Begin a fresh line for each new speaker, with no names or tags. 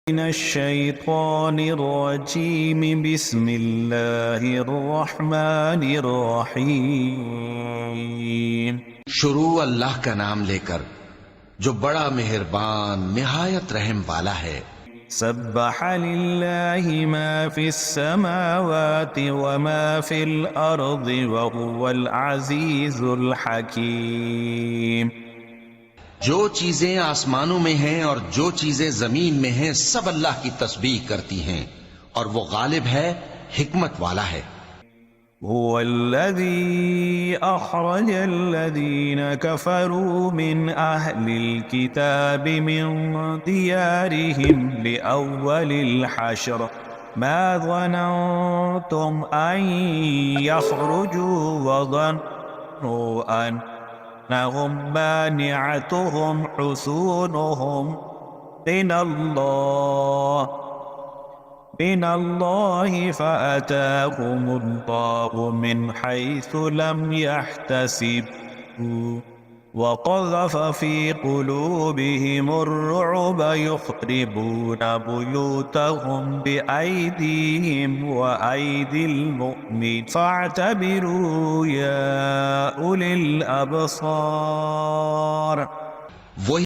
मिनश्शैतानिर्रजीम बिस्मिल्लाहिर्रहमानिर्रहीम।
शुरू अल्लाह का नाम लेकर जो बड़ा मेहरबान निहायत रहम वाला है।
सब्बह लिल्लाहि मा फिस्समावाति व मा फिल अर्दि व हुवल अज़ीज़ुल हकीम।
जो चीजें आसमानों में हैं और जो चीजें जमीन में हैं सब अल्लाह की तस्बीह करती हैं और वो गालिब है, हिकमत वाला है।
हुवल्लज़ी अख़रजल्लज़ीन कफ़रू मिन अहलिल किताबि मिन दियारिहिम लिअव्वलिल हश्र मा ज़ननतुम अन यख़रुजू वज़न्नु अन्नहुम मानिअतुहुम हुसूनुहुम मिनल्लाहि फ़अताहुमुल्लाहु मिन हैसु लम यहतसिबू वक़ज़फ़ फ़ी क़ुलूबिहिमुर्रुअब युख़रिबून बुयूतहुम बिअयदीहिम व अयदिल मुअ्मिनीन फ़अतबिरू या उलिल अबसार।